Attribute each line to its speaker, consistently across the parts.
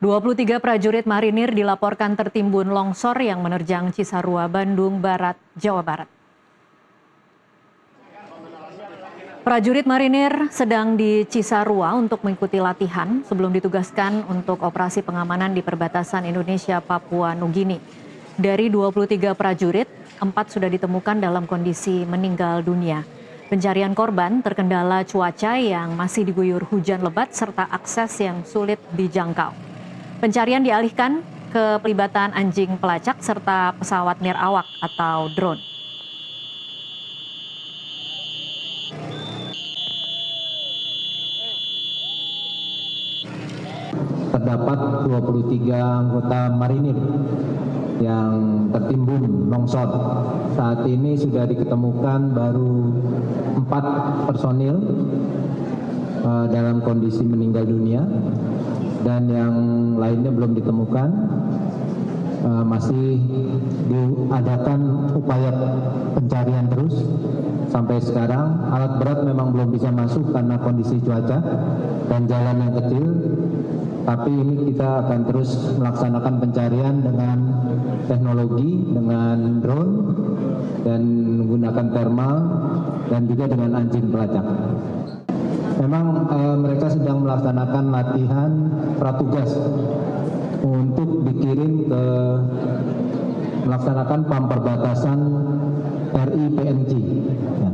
Speaker 1: 23 prajurit marinir dilaporkan tertimbun longsor yang menerjang Cisarua, Bandung Barat, Jawa Barat. Prajurit marinir sedang di Cisarua untuk mengikuti latihan sebelum ditugaskan untuk operasi pengamanan di perbatasan Indonesia Papua Nugini. Dari 23 prajurit, 4 sudah ditemukan dalam kondisi meninggal dunia. Pencarian korban terkendala cuaca yang masih diguyur hujan lebat serta akses yang sulit dijangkau. Pencarian dialihkan ke pelibatan anjing pelacak serta pesawat nirawak atau drone.
Speaker 2: Terdapat 23 anggota marinir yang tertimbun longsor. Saat ini sudah diketemukan baru 4 personil dalam kondisi meninggal dunia dan yang lainnya belum ditemukan. Masih diadakan upaya pencarian terus sampai sekarang. Alat berat memang belum bisa masuk karena kondisi cuaca dan jalan yang kecil. Tapi ini kita akan terus melaksanakan pencarian dengan teknologi, dengan drone, dan menggunakan thermal, dan juga dengan anjing pelacak. Memang mereka sedang melaksanakan latihan pratugas untuk dikirim ke melaksanakan pam perbatasan RI PNG. Ya.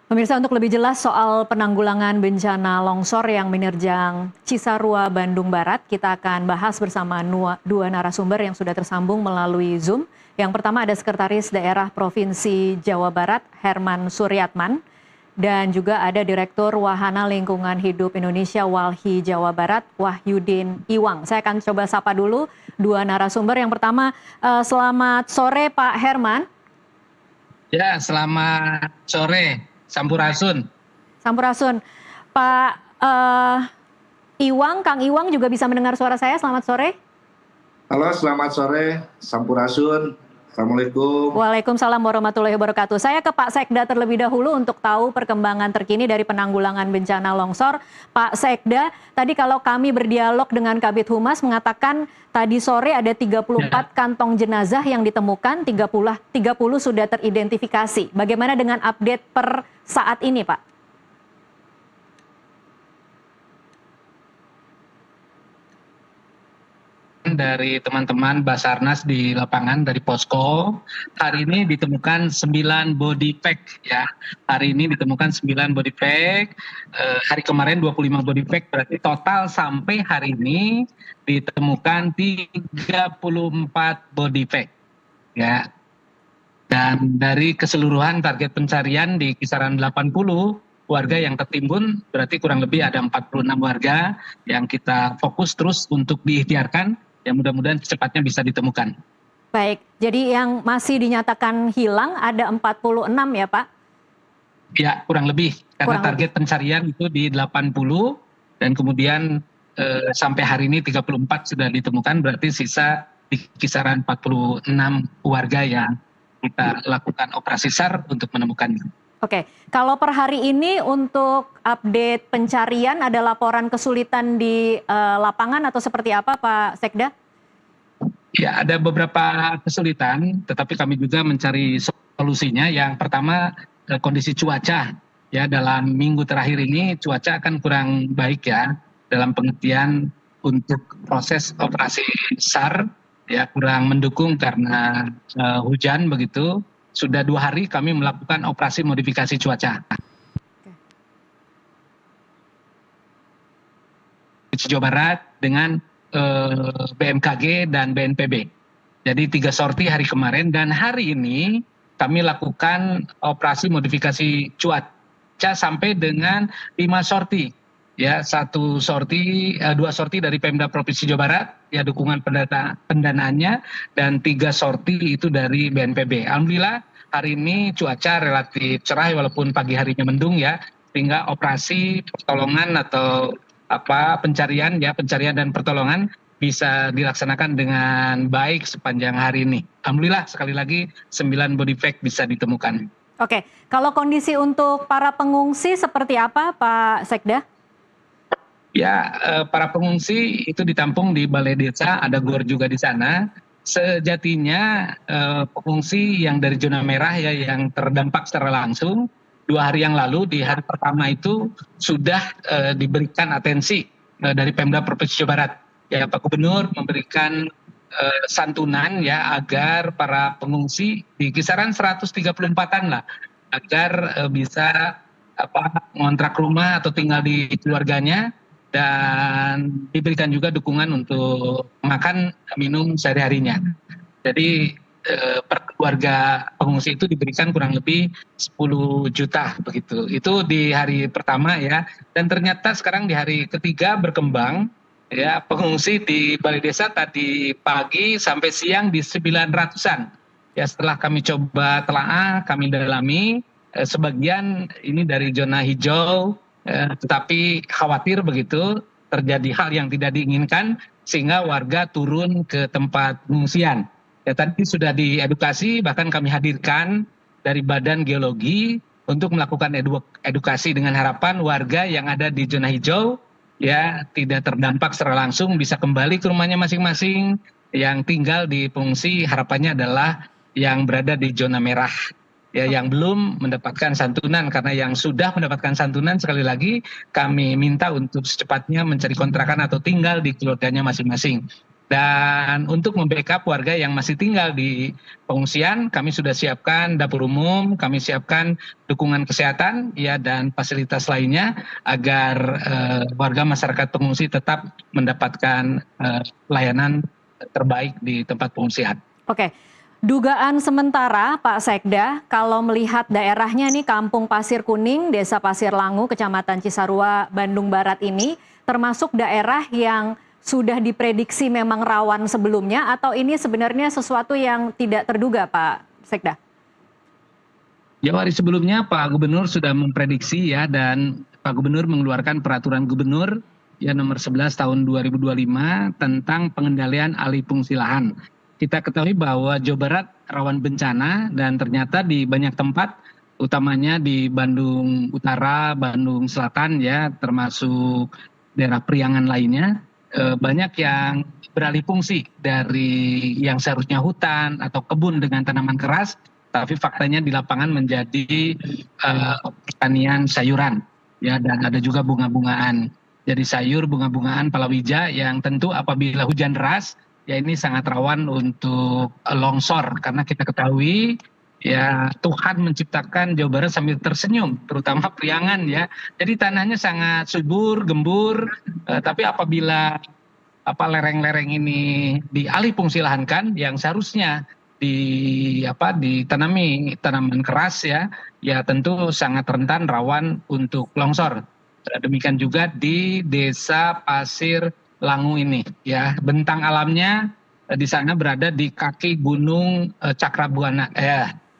Speaker 1: Pemirsa, untuk lebih jelas soal penanggulangan bencana longsor yang menerjang Cisarua, Bandung Barat, kita akan bahas bersama dua narasumber yang sudah tersambung melalui Zoom. Yang pertama ada Sekretaris Daerah Provinsi Jawa Barat, Herman Suryatman, dan juga ada Direktur Wahana Lingkungan Hidup Indonesia Walhi Jawa Barat, Wahyudin Iwang. Saya akan coba sapa dulu dua narasumber. Yang pertama, selamat sore Pak Herman.
Speaker 3: Ya, selamat sore. Sampurasun.
Speaker 1: Sampurasun. Pak Iwang, Kang Iwang juga bisa mendengar suara saya. Selamat sore.
Speaker 4: Halo, selamat sore. Sampurasun. Assalamualaikum.
Speaker 1: Waalaikumsalam warahmatullahi wabarakatuh. Saya ke Pak Sekda terlebih dahulu untuk tahu perkembangan terkini dari penanggulangan bencana longsor. Pak Sekda, tadi kalau kami berdialog dengan Kabid Humas mengatakan tadi sore ada 34 kantong jenazah yang ditemukan, 30 sudah teridentifikasi. Bagaimana dengan update per saat ini, Pak?
Speaker 3: Dari teman-teman Basarnas di lapangan dari posko, hari ini ditemukan 9 body pack ya. Hari ini ditemukan 9 body pack, hari kemarin 25 body pack, berarti total sampai hari ini ditemukan 34 body pack ya. Dan dari keseluruhan target pencarian di kisaran 80 warga yang tertimbun, berarti kurang lebih ada 46 warga yang kita fokus terus untuk diikhtiarkan. Ya mudah-mudahan secepatnya bisa ditemukan.
Speaker 1: Baik, jadi yang masih dinyatakan hilang ada 46 ya Pak?
Speaker 3: Ya, kurang lebih. Karena target pencarian itu di 80 dan kemudian sampai hari ini 34 sudah ditemukan, berarti sisa di kisaran 46 warga yang kita lakukan operasi SAR untuk menemukannya.
Speaker 1: Oke, kalau per hari ini untuk update pencarian ada laporan kesulitan di lapangan atau seperti apa Pak Sekda?
Speaker 3: Ya, ada beberapa kesulitan, tetapi kami juga mencari solusinya. Yang pertama kondisi cuaca, ya dalam minggu terakhir ini cuaca akan kurang baik ya, dalam pengertian untuk proses operasi SAR ya kurang mendukung karena hujan begitu. Sudah 2 hari kami melakukan operasi modifikasi cuaca. Jawa Barat dengan BMKG dan BNPB. Jadi 3 sorti hari kemarin dan hari ini kami lakukan operasi modifikasi cuaca sampai dengan 5 sorti. Ya, 2 sorti dari Pemda Provinsi Jawa Barat, ya dukungan pendanaannya, dan 3 sorti itu dari BNPB. Alhamdulillah hari ini cuaca relatif cerah walaupun pagi harinya mendung ya, sehingga operasi pertolongan atau pencarian dan pertolongan bisa dilaksanakan dengan baik sepanjang hari ini. Alhamdulillah sekali lagi 9 body pack bisa ditemukan.
Speaker 1: Oke, kalau kondisi untuk para pengungsi seperti apa Pak Sekda?
Speaker 3: Ya, para pengungsi itu ditampung di balai desa, ada gor juga di sana. Sejatinya pengungsi yang dari zona merah ya yang terdampak secara langsung 2 hari yang lalu di hari pertama itu sudah diberikan atensi dari Pemda Provinsi Jawa Barat. Ya, Pak Gubernur memberikan santunan ya agar para pengungsi di kisaran 134-an lah agar bisa ngontrak rumah atau tinggal di keluarganya dan diberikan juga dukungan untuk makan minum sehari-harinya. Jadi per keluarga pengungsi itu diberikan kurang lebih 10 juta begitu. Itu di hari pertama ya. Dan ternyata sekarang di hari ketiga berkembang ya, pengungsi di balai desa tadi pagi sampai siang di 900-an. Ya, setelah kami coba telaah, kami dalami, sebagian ini dari zona hijau, tetapi khawatir begitu terjadi hal yang tidak diinginkan sehingga warga turun ke tempat pengungsian. Ya, tadi sudah diedukasi, bahkan kami hadirkan dari Badan Geologi untuk melakukan edukasi dengan harapan warga yang ada di zona hijau ya tidak terdampak secara langsung bisa kembali ke rumahnya masing-masing. Yang tinggal di pengungsi harapannya adalah yang berada di zona merah. Ya, yang belum mendapatkan santunan, karena yang sudah mendapatkan santunan sekali lagi kami minta untuk secepatnya mencari kontrakan atau tinggal di keluarganya masing-masing. Dan untuk membackup warga yang masih tinggal di pengungsian, kami sudah siapkan dapur umum, kami siapkan dukungan kesehatan ya dan fasilitas lainnya agar warga masyarakat pengungsi tetap mendapatkan layanan terbaik di tempat pengungsian.
Speaker 1: Oke. Dugaan sementara Pak Sekda, kalau melihat daerahnya nih Kampung Pasir Kuning, Desa Pasir Langu, Kecamatan Cisarua, Bandung Barat ini, termasuk daerah yang sudah diprediksi memang rawan sebelumnya, atau ini sebenarnya sesuatu yang tidak terduga Pak Sekda?
Speaker 3: Jauh hari sebelumnya Pak Gubernur sudah memprediksi ya, dan Pak Gubernur mengeluarkan peraturan Gubernur ya nomor 11 tahun 2025 tentang pengendalian alih fungsi lahan. Kita ketahui bahwa Jawa Barat rawan bencana dan ternyata di banyak tempat, utamanya di Bandung Utara, Bandung Selatan ya, termasuk daerah Priangan lainnya, banyak yang beralih fungsi dari yang seharusnya hutan atau kebun dengan tanaman keras, tapi faktanya di lapangan menjadi pertanian sayuran ya, dan ada juga bunga-bungaan. Jadi sayur, bunga-bungaan, palawija yang tentu apabila hujan deras ya ini sangat rawan untuk longsor, karena kita ketahui ya Tuhan menciptakan Jawa Barat sambil tersenyum, terutama Priangan ya. Jadi tanahnya sangat subur, gembur, tapi apabila lereng-lereng ini dialih fungsi lahankan yang seharusnya ditanami tanaman keras ya tentu sangat rentan rawan untuk longsor. Demikian juga di Desa Pasir Langu ini ya, bentang alamnya di sana berada di kaki Gunung Cakrabuana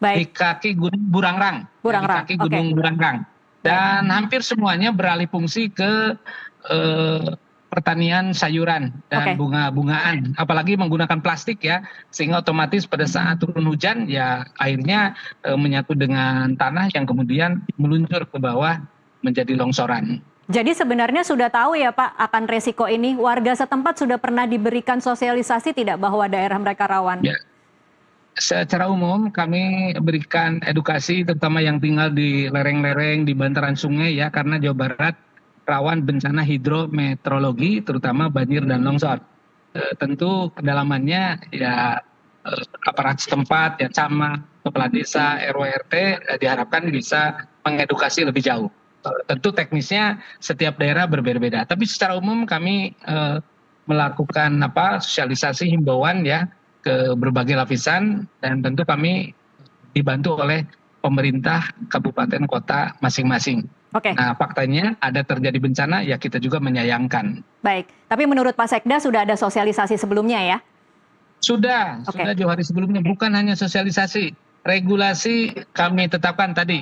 Speaker 3: di kaki Gunung Burangrang. Di kaki Gunung Burangrang. Dan hampir semuanya beralih fungsi ke pertanian sayuran dan bunga-bungaan, apalagi menggunakan plastik ya, sehingga otomatis pada saat turun hujan ya airnya menyatu dengan tanah yang kemudian meluncur ke bawah menjadi longsoran.
Speaker 1: Jadi sebenarnya sudah tahu ya Pak akan resiko ini, warga setempat sudah pernah diberikan sosialisasi tidak bahwa daerah mereka rawan?
Speaker 3: Ya. Secara umum kami berikan edukasi terutama yang tinggal di lereng-lereng di bantaran sungai ya, karena Jawa Barat rawan bencana hidrometeorologi terutama banjir dan longsor. Tentu kedalamannya ya aparat setempat ya, camat, kepala desa, RW RT diharapkan bisa mengedukasi lebih jauh. Tentu teknisnya setiap daerah berbeda-beda, tapi secara umum kami melakukan sosialisasi himbauan ya ke berbagai lapisan, dan tentu kami dibantu oleh pemerintah kabupaten kota masing-masing. Nah, faktanya ada terjadi bencana ya kita juga menyayangkan.
Speaker 1: Baik, tapi menurut Pak Sekda sudah ada sosialisasi sebelumnya ya?
Speaker 3: Sudah jauh hari sebelumnya, bukan hanya sosialisasi, regulasi kami tetapkan tadi.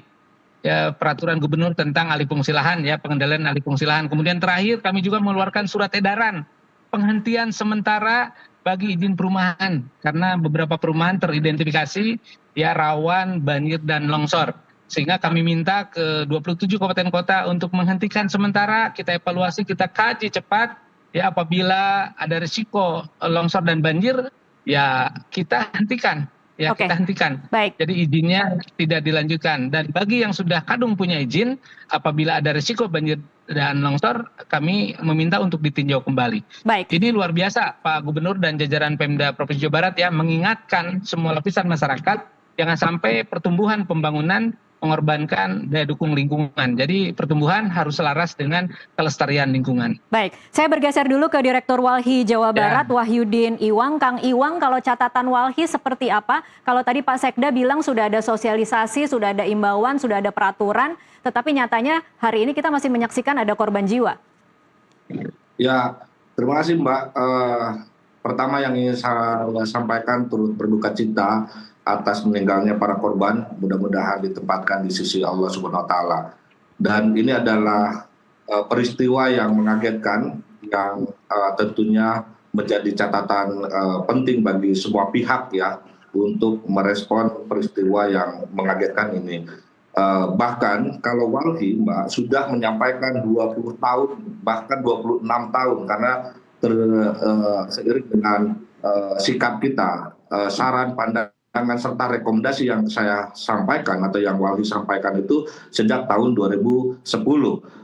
Speaker 3: Ya, peraturan gubernur tentang alih fungsi lahan ya, pengendalian alih fungsi lahan. Kemudian terakhir kami juga mengeluarkan surat edaran penghentian sementara bagi izin perumahan karena beberapa perumahan teridentifikasi ya rawan banjir dan longsor, sehingga kami minta ke 27 kabupaten kota untuk menghentikan sementara, kita evaluasi, kita kaji cepat, ya apabila ada risiko longsor dan banjir, ya kita hentikan. Ya
Speaker 1: Oke.
Speaker 3: kita hentikan.
Speaker 1: Baik.
Speaker 3: Jadi izinnya tidak dilanjutkan. Dan bagi yang sudah kadung punya izin, apabila ada risiko banjir dan longsor, kami meminta untuk ditinjau kembali.
Speaker 1: Baik.
Speaker 3: Ini luar biasa Pak Gubernur dan jajaran Pemda Provinsi Jawa Barat ya, mengingatkan semua lapisan masyarakat jangan sampai pertumbuhan pembangunan mengorbankan daya dukung lingkungan. Jadi pertumbuhan harus selaras dengan kelestarian lingkungan.
Speaker 1: Baik, saya bergeser dulu ke Direktur Walhi Jawa Barat, Wahyudin Iwang. Kang Iwang, kalau catatan Walhi seperti apa? Kalau tadi Pak Sekda bilang sudah ada sosialisasi, sudah ada imbauan, sudah ada peraturan, tetapi nyatanya hari ini kita masih menyaksikan ada korban jiwa.
Speaker 4: Ya, terima kasih Mbak. Pertama yang ingin saya sampaikan turut berduka cita atas meninggalnya para korban, mudah-mudahan ditempatkan di sisi Allah Subhanahu wa Ta'ala. Dan ini adalah peristiwa yang mengagetkan, yang tentunya menjadi catatan penting bagi semua pihak ya untuk merespon peristiwa yang mengagetkan ini. Bahkan kalau Walhi Mbak sudah menyampaikan 20 tahun, bahkan 26 tahun, karena seiring dengan sikap kita, saran, pandangan, serta rekomendasi yang saya sampaikan atau yang Walhi sampaikan itu sejak tahun 2010.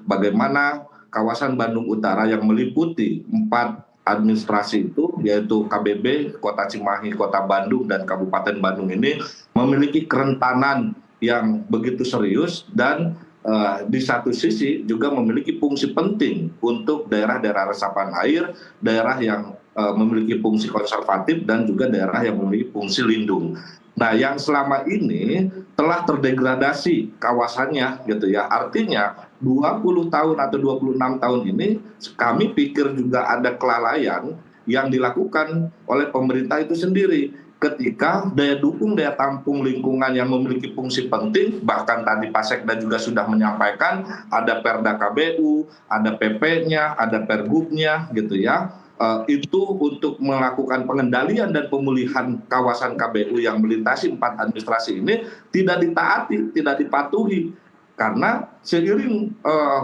Speaker 4: Bagaimana kawasan Bandung Utara yang meliputi 4 administrasi itu, yaitu KBB, Kota Cimahi, Kota Bandung, dan Kabupaten Bandung ini memiliki kerentanan yang begitu serius dan di satu sisi juga memiliki fungsi penting untuk daerah-daerah resapan air, daerah yang memiliki fungsi konservatif dan juga daerah yang memiliki fungsi lindung. Nah, yang selama ini telah terdegradasi kawasannya gitu ya. Artinya 20 tahun atau 26 tahun ini kami pikir juga ada kelalaian yang dilakukan oleh pemerintah itu sendiri. Ketika daya dukung, daya tampung lingkungan yang memiliki fungsi penting, bahkan tadi Pak Sekda juga sudah menyampaikan, ada Perda KBU, ada PP-nya, ada Pergub-nya gitu ya. Itu untuk melakukan pengendalian dan pemulihan kawasan KBU yang melintasi 4 administrasi ini tidak ditaati, tidak dipatuhi. Karena seiring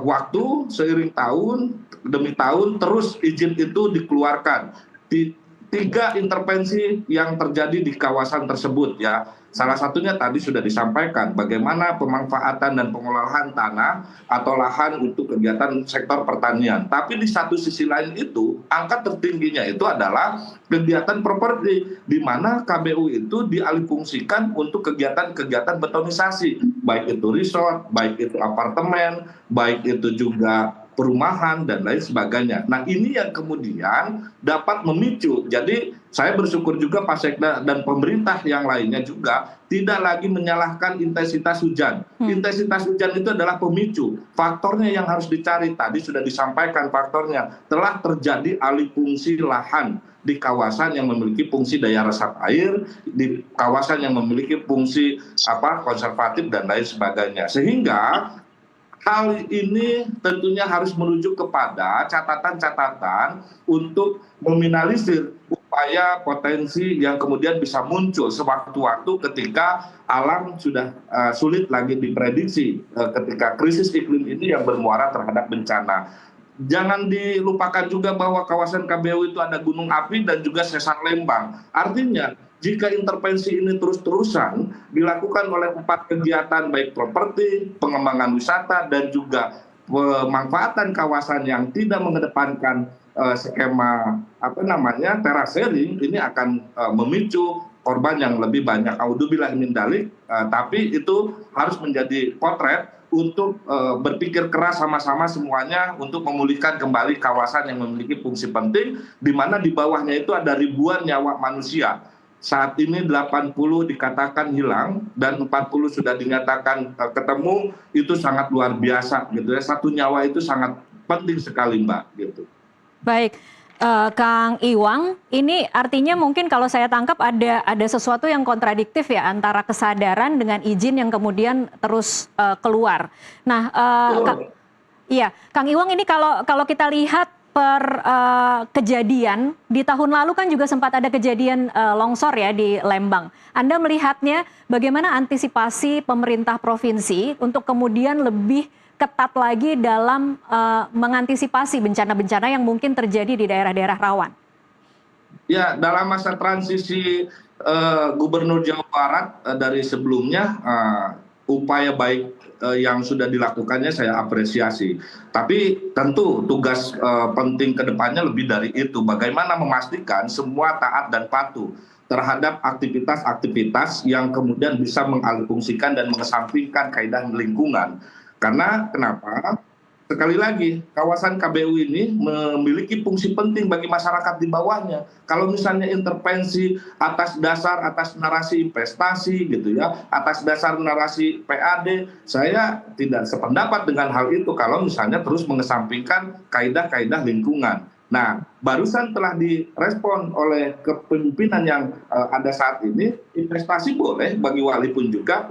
Speaker 4: waktu, seiring tahun demi tahun terus izin itu dikeluarkan. 3 intervensi yang terjadi di kawasan tersebut ya. Salah satunya tadi sudah disampaikan bagaimana pemanfaatan dan pengolahan tanah atau lahan untuk kegiatan sektor pertanian. Tapi di satu sisi lain itu angka tertingginya itu adalah kegiatan properti, di mana KBU itu dialihfungsikan untuk kegiatan-kegiatan betonisasi, baik itu resort, baik itu apartemen, baik itu juga perumahan dan lain sebagainya. Nah, ini yang kemudian dapat memicu. Jadi saya bersyukur juga Pak Sekda dan pemerintah yang lainnya juga tidak lagi menyalahkan intensitas hujan. Intensitas hujan itu adalah pemicu. Faktornya yang harus dicari tadi sudah disampaikan faktornya. Telah terjadi alih fungsi lahan di kawasan yang memiliki fungsi daya resap air, di kawasan yang memiliki fungsi konservatif dan lain sebagainya. Sehingga hal ini tentunya harus merujuk kepada catatan-catatan untuk meminimalisir upaya potensi yang kemudian bisa muncul sewaktu-waktu ketika alam sudah sulit lagi diprediksi, ketika krisis iklim ini yang bermuara terhadap bencana. Jangan dilupakan juga bahwa kawasan KBU itu ada gunung api dan juga sesar lembang. Artinya jika intervensi ini terus-terusan dilakukan oleh 4 kegiatan baik properti, pengembangan wisata, dan juga pemanfaatan kawasan yang tidak mengedepankan skema terasering, ini akan memicu korban yang lebih banyak. Audzubillah min dzalik, tapi itu harus menjadi potret untuk berpikir keras sama-sama semuanya untuk memulihkan kembali kawasan yang memiliki fungsi penting, di mana di bawahnya itu ada ribuan nyawa manusia. Saat ini 80 dikatakan hilang dan 40 sudah dinyatakan ketemu, itu sangat luar biasa gitu ya. Satu nyawa itu sangat penting sekali Mbak gitu.
Speaker 1: Baik, Kang Iwang, ini artinya mungkin kalau saya tangkap ada sesuatu yang kontradiktif ya antara kesadaran dengan izin yang kemudian terus keluar. Nah, iya, Kang Iwang, ini kalau kita lihat kejadian di tahun lalu kan juga sempat ada kejadian longsor ya di Lembang. Anda melihatnya bagaimana antisipasi pemerintah provinsi untuk kemudian lebih ketat lagi dalam mengantisipasi bencana-bencana yang mungkin terjadi di daerah-daerah rawan?
Speaker 4: Ya, dalam masa transisi Gubernur Jawa Barat dari sebelumnya, upaya baik yang sudah dilakukannya saya apresiasi. Tapi tentu tugas penting ke depannya lebih dari itu. Bagaimana memastikan semua taat dan patuh terhadap aktivitas-aktivitas yang kemudian bisa mengalihfungsikan dan mengesampingkan kaidah lingkungan. Karena kenapa? Sekali lagi, kawasan KBU ini memiliki fungsi penting bagi masyarakat di bawahnya. Kalau misalnya intervensi atas narasi investasi gitu ya, atas dasar narasi PAD, saya tidak sependapat dengan hal itu kalau misalnya terus mengesampingkan kaidah-kaidah lingkungan. Nah, barusan telah direspon oleh kepemimpinan yang ada saat ini, investasi boleh bagi wali pun juga,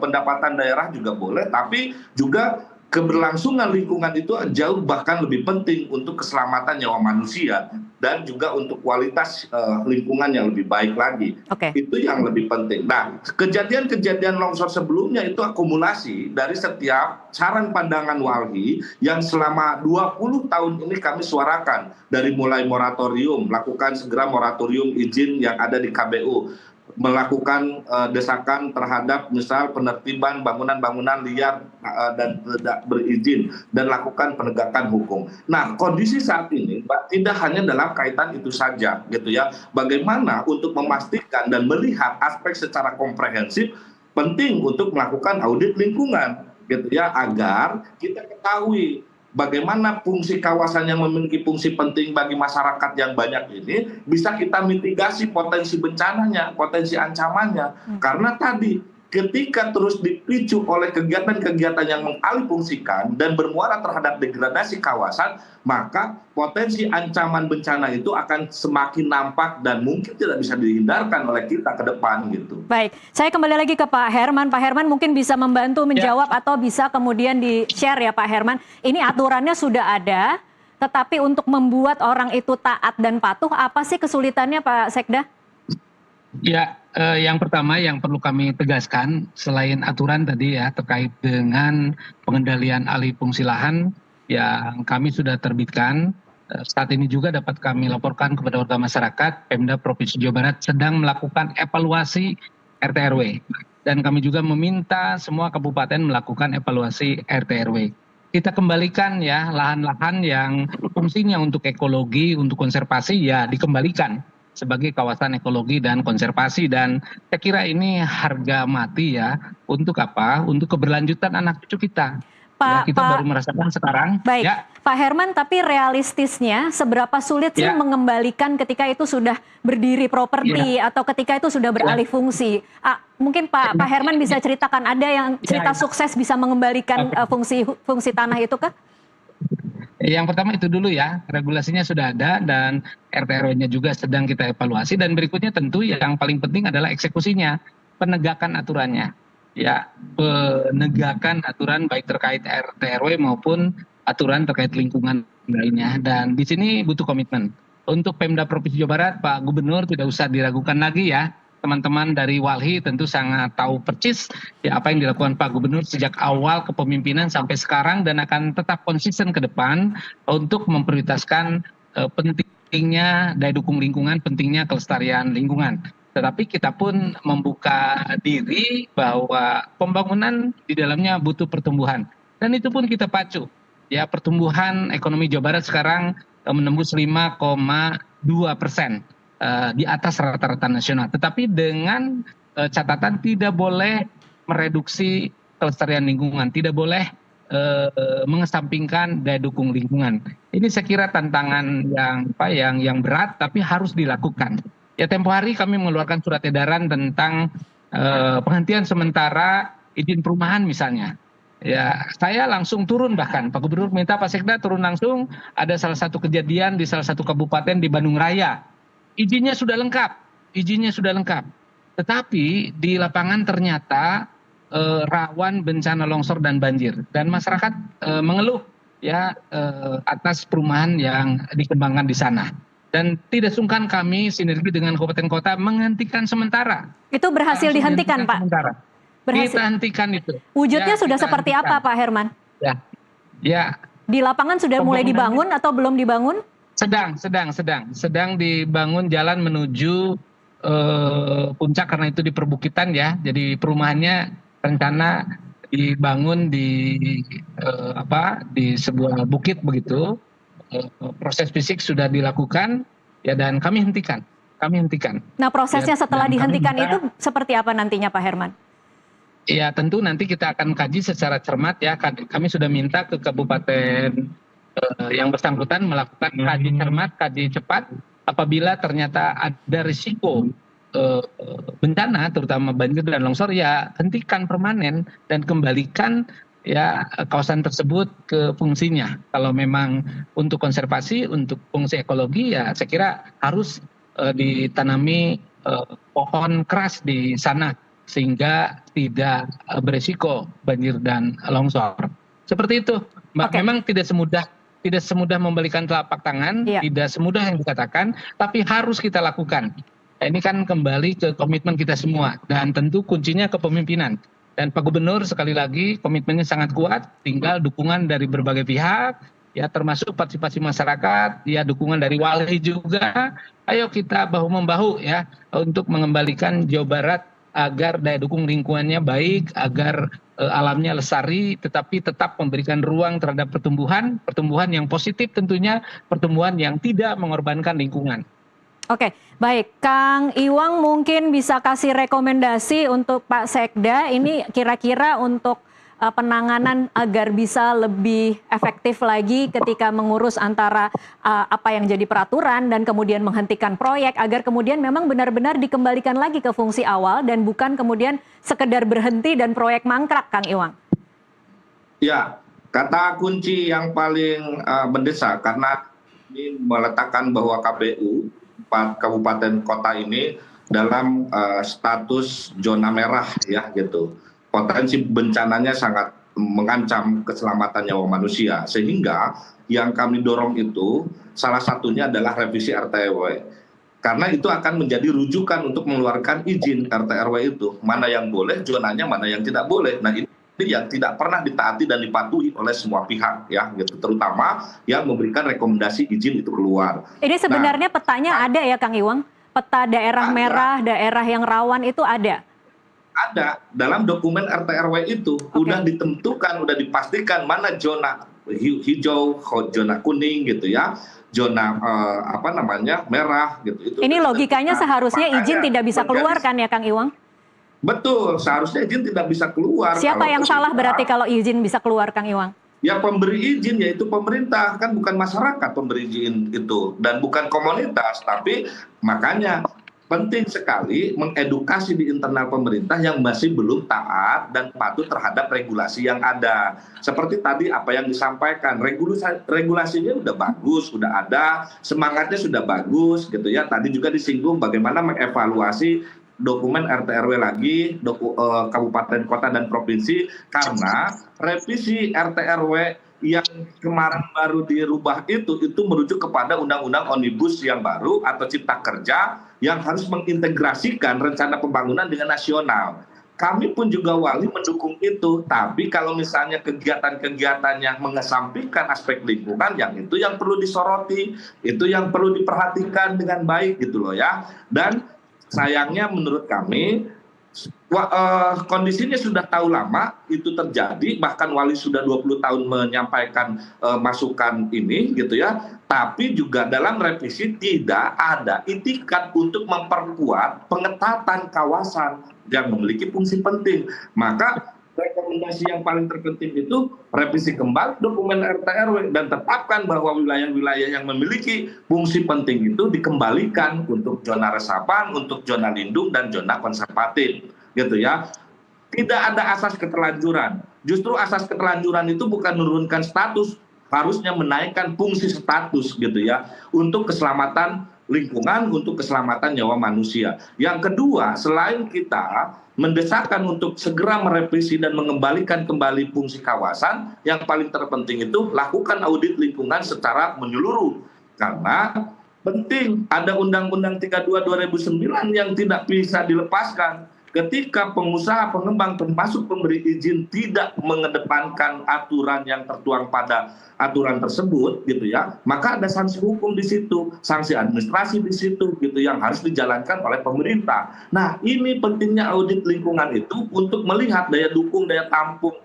Speaker 4: pendapatan daerah juga boleh, tapi juga keberlangsungan lingkungan itu jauh bahkan lebih penting untuk keselamatan nyawa manusia dan juga untuk kualitas lingkungan yang lebih baik lagi. Itu yang lebih penting. Nah, kejadian-kejadian longsor sebelumnya itu akumulasi dari setiap saran pandangan walhi yang selama 20 tahun ini kami suarakan. Dari mulai moratorium, lakukan segera moratorium izin yang ada di KBU, melakukan desakan terhadap misal penertiban bangunan-bangunan liar dan tidak berizin, dan lakukan penegakan hukum. Nah, kondisi saat ini tidak hanya dalam kaitan itu saja gitu ya. Bagaimana untuk memastikan dan melihat aspek secara komprehensif, penting untuk melakukan audit lingkungan gitu ya, agar kita ketahui bagaimana fungsi kawasan yang memiliki fungsi penting bagi masyarakat yang banyak ini bisa kita mitigasi potensi bencananya, potensi ancamannya. Karena tadi ketika terus dipicu oleh kegiatan-kegiatan yang mengalihfungsikan dan bermuara terhadap degradasi kawasan, maka potensi ancaman bencana itu akan semakin nampak dan mungkin tidak bisa dihindarkan oleh kita ke depan gitu.
Speaker 1: Baik, saya kembali lagi ke Pak Herman. Pak Herman mungkin bisa membantu menjawab atau bisa kemudian di-share ya Pak Herman. Ini aturannya sudah ada, tetapi untuk membuat orang itu taat dan patuh, apa sih kesulitannya Pak Sekda?
Speaker 3: Ya, yang pertama yang perlu kami tegaskan, selain aturan tadi ya terkait dengan pengendalian alih fungsi lahan yang kami sudah terbitkan, saat ini juga dapat kami laporkan kepada warga masyarakat, Pemda Provinsi Jawa Barat sedang melakukan evaluasi RT RW. Dan kami juga meminta semua kabupaten melakukan evaluasi RT RW. Kita kembalikan ya lahan-lahan yang fungsinya untuk ekologi, untuk konservasi ya dikembalikan sebagai kawasan ekologi dan konservasi, dan saya kira ini harga mati ya untuk apa? Untuk keberlanjutan anak cucu kita. Kita baru merasakan sekarang.
Speaker 1: Baik, ya. Pak Herman, tapi realistisnya seberapa sulit sih mengembalikan ketika itu sudah berdiri properti atau ketika itu sudah beralih fungsi? Mungkin Pak Herman bisa ceritakan, ada yang cerita sukses bisa mengembalikan fungsi tanah itu kah?
Speaker 3: Yang pertama itu dulu ya, regulasinya sudah ada dan RT RW-nya juga sedang kita evaluasi, dan berikutnya tentu yang paling penting adalah eksekusinya, penegakan aturannya. Ya, penegakan aturan baik terkait RT RW maupun aturan terkait lingkungan lainnya, dan di sini butuh komitmen. Untuk Pemda Provinsi Jawa Barat, Pak Gubernur tidak usah diragukan lagi ya. Teman-teman dari Walhi tentu sangat tahu persis ya apa yang dilakukan Pak Gubernur sejak awal kepemimpinan sampai sekarang, dan akan tetap konsisten ke depan untuk memprioritaskan pentingnya daya dukung lingkungan, pentingnya kelestarian lingkungan. Tetapi kita pun membuka diri bahwa pembangunan di dalamnya butuh pertumbuhan, dan itu pun kita pacu. Ya, pertumbuhan ekonomi Jawa Barat sekarang menembus 5,2%. Di atas rata-rata nasional, tetapi dengan catatan tidak boleh mereduksi kelestarian lingkungan, tidak boleh mengesampingkan daya dukung lingkungan. Ini saya kira tantangan yang berat, tapi harus dilakukan. Ya, tempo hari kami mengeluarkan surat edaran tentang penghentian sementara izin perumahan misalnya. Ya, saya langsung turun, bahkan Pak Gubernur minta Pak Sekda turun langsung. Ada salah satu kejadian di salah satu kabupaten di Bandung Raya. Izinnya sudah lengkap, tetapi di lapangan ternyata rawan bencana longsor dan banjir, dan masyarakat mengeluh ya atas perumahan yang dikembangkan di sana. Dan tidak sungkan kami sinergi dengan kabupaten kota menghentikan sementara.
Speaker 1: Itu berhasil
Speaker 3: Langsung
Speaker 1: dihentikan, Pak?
Speaker 3: Sementara.
Speaker 1: Berhasil.
Speaker 3: Kita hentikan itu.
Speaker 1: Wujudnya
Speaker 3: Ya,
Speaker 1: sudah
Speaker 3: kita
Speaker 1: seperti
Speaker 3: hentikan.
Speaker 1: apa, Pak Herman?
Speaker 3: Ya,
Speaker 1: Di lapangan sudah mulai dibangun atau belum dibangun?
Speaker 3: sedang dibangun jalan menuju puncak karena itu di perbukitan ya. Jadi perumahannya rencana dibangun di sebuah bukit begitu. Proses fisik sudah dilakukan ya, dan kami hentikan.
Speaker 1: Nah, prosesnya
Speaker 3: Ya,
Speaker 1: setelah
Speaker 3: dan kami
Speaker 1: dihentikan
Speaker 3: minta-
Speaker 1: itu seperti apa nantinya, Pak Herman?
Speaker 3: Ya tentu nanti kita akan kaji secara cermat ya. Kami sudah minta ke kabupaten yang bersangkutan melakukan kaji cermat, kaji cepat. Apabila ternyata ada risiko bencana, terutama banjir dan longsor, ya hentikan permanen dan kembalikan ya kawasan tersebut ke fungsinya. Kalau memang untuk konservasi, untuk fungsi ekologi, ya saya kira harus ditanami pohon keras di sana sehingga tidak beresiko banjir dan longsor. Seperti itu, Mbak.
Speaker 1: Oke.
Speaker 3: Memang tidak semudah membalikan telapak tangan,
Speaker 1: Iya.
Speaker 3: tidak semudah yang dikatakan, tapi harus kita lakukan. Ini kan kembali ke komitmen kita semua, dan tentu kuncinya kepemimpinan. Dan Pak Gubernur sekali lagi komitmennya sangat kuat, tinggal dukungan dari berbagai pihak, ya termasuk partisipasi masyarakat, ya dukungan dari wali juga. Ayo kita bahu-membahu ya untuk mengembalikan Jawa Barat agar daya dukung lingkungannya baik, agar alamnya lestari, tetapi tetap memberikan ruang terhadap pertumbuhan yang positif tentunya, pertumbuhan yang tidak mengorbankan lingkungan.
Speaker 1: Oke, baik. Kang Iwang mungkin bisa kasih rekomendasi untuk Pak Sekda, ini kira-kira untuk penanganan agar bisa lebih efektif lagi ketika mengurus antara apa yang jadi peraturan dan kemudian menghentikan proyek, agar kemudian memang benar-benar dikembalikan lagi ke fungsi awal dan bukan kemudian sekedar berhenti dan proyek mangkrak, Kang Iwang.
Speaker 4: Ya, kata kunci yang paling mendesak karena ini meletakkan bahwa KPU 4 kabupaten kota ini dalam status zona merah ya gitu. Potensi bencananya sangat mengancam keselamatan nyawa manusia, sehingga yang kami dorong itu salah satunya adalah revisi RT/RW. Karena itu akan menjadi rujukan untuk mengeluarkan izin RT/RW itu, mana yang boleh zonanya, mana yang tidak boleh. Nah, ini yang tidak pernah ditaati dan dipatuhi oleh semua pihak ya gitu, terutama yang memberikan rekomendasi izin itu keluar.
Speaker 1: Ini sebenarnya petanya ada ya, Kang Iwang? Peta daerah
Speaker 4: Ada.
Speaker 1: merah, daerah yang rawan itu ada?
Speaker 4: Ada dalam dokumen RT/RW itu. Udah ditentukan, udah dipastikan mana zona hijau, zona kuning gitu ya, zona merah gitu.
Speaker 1: Ini logikanya seharusnya izin tidak bisa keluar kan ya, Kang Iwang?
Speaker 4: Betul, seharusnya izin tidak bisa keluar.
Speaker 1: Siapa yang salah berarti kalau izin bisa keluar, Kang Iwang?
Speaker 4: Ya pemberi izin yaitu pemerintah, kan bukan masyarakat pemberi izin itu, dan bukan komunitas. Tapi makanya penting sekali mengedukasi di internal pemerintah yang masih belum taat dan patuh terhadap regulasi yang ada. Seperti tadi apa yang disampaikan, regulasinya udah bagus, udah ada, semangatnya sudah bagus gitu ya. Tadi juga disinggung bagaimana mengevaluasi dokumen RT/RW lagi, kabupaten, kota, dan provinsi, karena revisi RT/RW yang kemarin baru dirubah itu merujuk kepada undang-undang omnibus yang baru atau cipta kerja yang harus mengintegrasikan rencana pembangunan dengan nasional. Kami pun juga wali mendukung itu, tapi kalau misalnya kegiatan-kegiatannya mengesampingkan aspek lingkungan, yang itu yang perlu disoroti, itu yang perlu diperhatikan dengan baik gitu loh ya. Dan sayangnya menurut kami kondisinya sudah tahu lama itu terjadi, bahkan wali sudah 20 tahun menyampaikan masukan ini gitu ya, tapi juga dalam revisi tidak ada itikat untuk memperkuat pengetatan kawasan yang memiliki fungsi penting. Maka rekomendasi yang paling terpenting itu revisi kembali dokumen RT/RW dan tetapkan bahwa wilayah-wilayah yang memiliki fungsi penting itu dikembalikan untuk zona resapan, untuk zona lindung, dan zona konservatif gitu ya. Tidak ada asas keterlanjuran. Justru asas keterlanjuran itu bukan menurunkan status, harusnya menaikkan fungsi status gitu ya, untuk keselamatan lingkungan untuk keselamatan nyawa manusia. Yang kedua, selain kita mendesakkan untuk segera merevisi dan mengembalikan kembali fungsi kawasan, yang paling terpenting itu lakukan audit lingkungan secara menyeluruh. Karena penting ada Undang-Undang 32 2009 yang tidak bisa dilepaskan. Ketika pengusaha pengembang termasuk pemberi izin tidak mengedepankan aturan yang tertuang pada aturan tersebut gitu ya, maka ada sanksi hukum di situ, sanksi administrasi di situ gitu yang harus dijalankan oleh pemerintah. Nah, ini pentingnya audit lingkungan itu untuk melihat daya dukung, daya tampung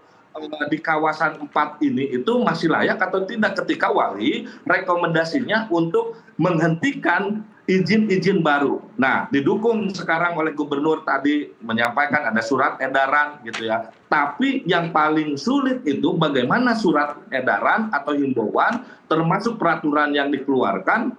Speaker 4: di kawasan 4 ini itu masih layak atau tidak ketika wali rekomendasinya untuk menghentikan izin-izin baru. Nah, didukung sekarang oleh gubernur tadi menyampaikan ada surat edaran gitu ya. Tapi yang paling sulit itu bagaimana surat edaran atau himbauan termasuk peraturan yang dikeluarkan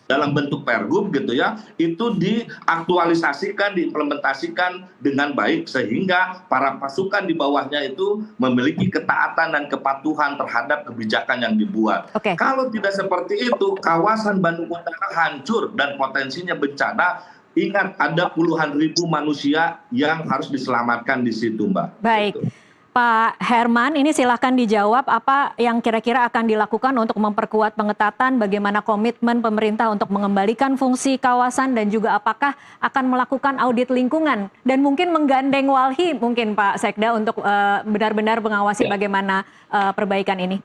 Speaker 4: dalam bentuk pergub gitu ya, itu diaktualisasikan, diimplementasikan dengan baik sehingga para pasukan di bawahnya itu memiliki ketaatan dan kepatuhan terhadap kebijakan yang dibuat. Kalau tidak seperti itu, kawasan Bandung Utara hancur dan potensinya bencana. Ingat, ada puluhan ribu manusia yang harus diselamatkan di situ, Mbak.
Speaker 1: Baik.
Speaker 4: Gitu.
Speaker 1: Pak Herman, ini silahkan dijawab apa yang kira-kira akan dilakukan untuk memperkuat pengetatan, bagaimana komitmen pemerintah untuk mengembalikan fungsi kawasan, dan juga apakah akan melakukan audit lingkungan dan mungkin menggandeng Walhi mungkin Pak Sekda untuk benar-benar mengawasi bagaimana perbaikan ini.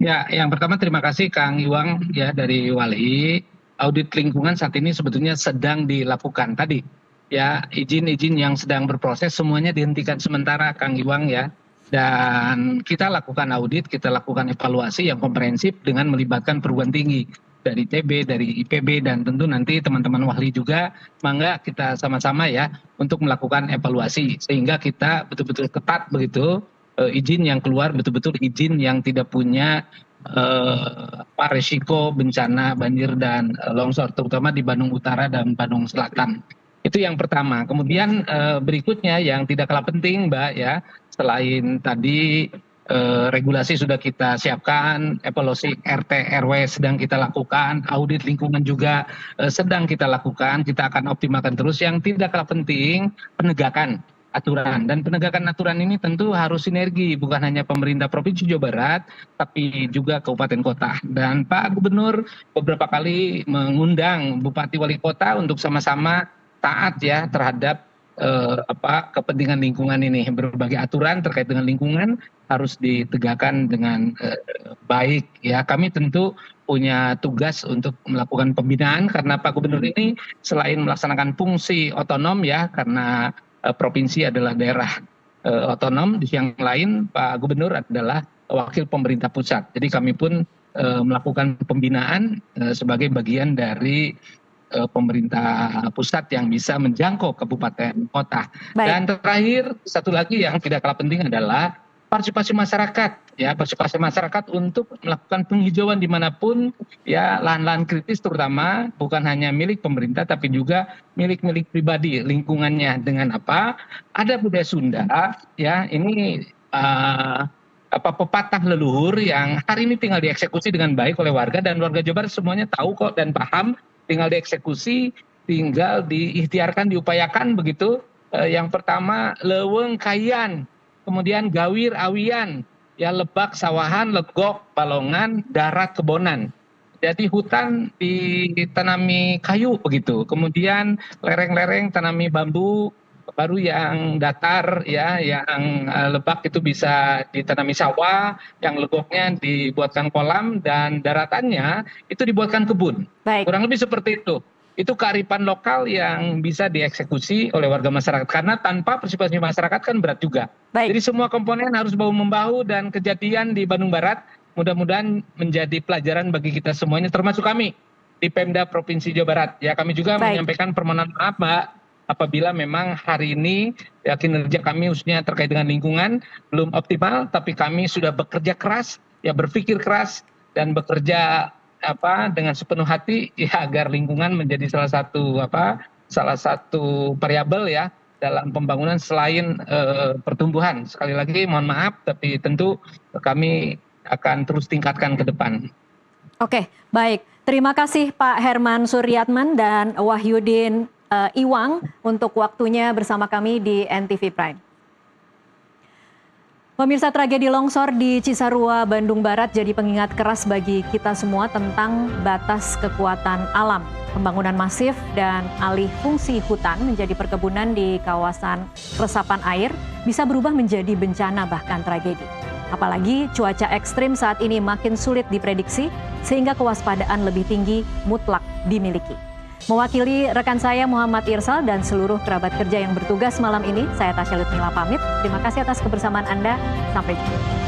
Speaker 3: Ya, yang pertama terima kasih Kang Iwang ya dari Walhi. Audit lingkungan saat ini sebetulnya sedang dilakukan tadi. Ya, izin-izin yang sedang berproses semuanya dihentikan sementara Kang Iwang ya. Dan kita lakukan audit, kita lakukan evaluasi yang komprehensif dengan melibatkan perguruan tinggi dari TB, dari IPB, dan tentu nanti teman-teman Walhi juga, mangga kita sama-sama ya untuk melakukan evaluasi sehingga kita betul-betul ketat begitu, izin yang keluar betul-betul izin yang tidak punya resiko bencana banjir dan longsor terutama di Bandung Utara dan Bandung Selatan. Itu yang pertama. Kemudian berikutnya yang tidak kalah penting Mbak ya, selain tadi regulasi sudah kita siapkan, evaluasi RT RW sedang kita lakukan, audit lingkungan juga sedang kita lakukan, kita akan optimalkan terus. Yang tidak kalah penting penegakan aturan, dan penegakan aturan ini tentu harus sinergi bukan hanya pemerintah Provinsi Jawa Barat tapi juga kabupaten kota. Dan Pak Gubernur beberapa kali mengundang Bupati Wali Kota untuk sama-sama taat ya terhadap kepentingan lingkungan ini. Berbagai aturan terkait dengan lingkungan harus ditegakkan dengan baik ya. Kami tentu punya tugas untuk melakukan pembinaan karena Pak Gubernur ini selain melaksanakan fungsi otonom ya, karena provinsi adalah daerah otonom, di yang lain Pak Gubernur adalah wakil pemerintah pusat. Jadi kami pun melakukan pembinaan sebagai bagian dari pemerintah pusat yang bisa menjangkau kabupaten kota.
Speaker 1: Baik.
Speaker 3: Dan terakhir satu lagi yang tidak kalah penting adalah partisipasi masyarakat ya, partisipasi masyarakat untuk melakukan penghijauan dimanapun ya, lahan-lahan kritis terutama bukan hanya milik pemerintah tapi juga milik pribadi lingkungannya. Dengan apa? Ada budaya Sunda ya, ini pepatah leluhur yang hari ini tinggal dieksekusi dengan baik oleh warga, dan warga Jawa Barat semuanya tahu kok dan paham. Tinggal dieksekusi, tinggal diikhtiarkan, diupayakan begitu. Yang pertama leweng kayan, kemudian gawir awian, ya lebak sawahan, legok balongan, darat kebonan. Jadi hutan ditanami kayu begitu, kemudian lereng-lereng tanami bambu, baru yang datar ya, yang lebak itu bisa ditanami sawah, yang legoknya dibuatkan kolam, dan daratannya itu dibuatkan kebun.
Speaker 1: Baik.
Speaker 3: Kurang lebih seperti itu. Itu kearifan lokal yang bisa dieksekusi oleh warga masyarakat, karena tanpa partisipasi masyarakat kan berat juga.
Speaker 1: Baik.
Speaker 3: Jadi semua komponen harus bahu membahu, dan kejadian di Bandung Barat mudah-mudahan menjadi pelajaran bagi kita semuanya, termasuk kami di Pemda Provinsi Jawa Barat. Ya, kami juga menyampaikan permohonan maaf Mbak, apabila memang hari ini ya, kinerja kami khususnya terkait dengan lingkungan belum optimal, tapi kami sudah bekerja keras, ya berpikir keras dan bekerja dengan sepenuh hati ya, agar lingkungan menjadi salah satu variabel ya dalam pembangunan selain pertumbuhan. Sekali lagi mohon maaf, tapi tentu kami akan terus tingkatkan ke depan.
Speaker 1: Oke, baik. Terima kasih Pak Herman Suryatman dan Wahyudin Iwang untuk waktunya bersama kami di NTV Prime. Pemirsa, tragedi longsor di Cisarua, Bandung Barat jadi pengingat keras bagi kita semua tentang batas kekuatan alam. Pembangunan masif dan alih fungsi hutan menjadi perkebunan di kawasan resapan air bisa berubah menjadi bencana bahkan tragedi. Apalagi cuaca ekstrim saat ini makin sulit diprediksi sehingga kewaspadaan lebih tinggi mutlak dimiliki. Mewakili rekan saya Muhammad Irsal dan seluruh kerabat kerja yang bertugas malam ini, saya Tasya Lutmila pamit. Terima kasih atas kebersamaan Anda. Sampai jumpa.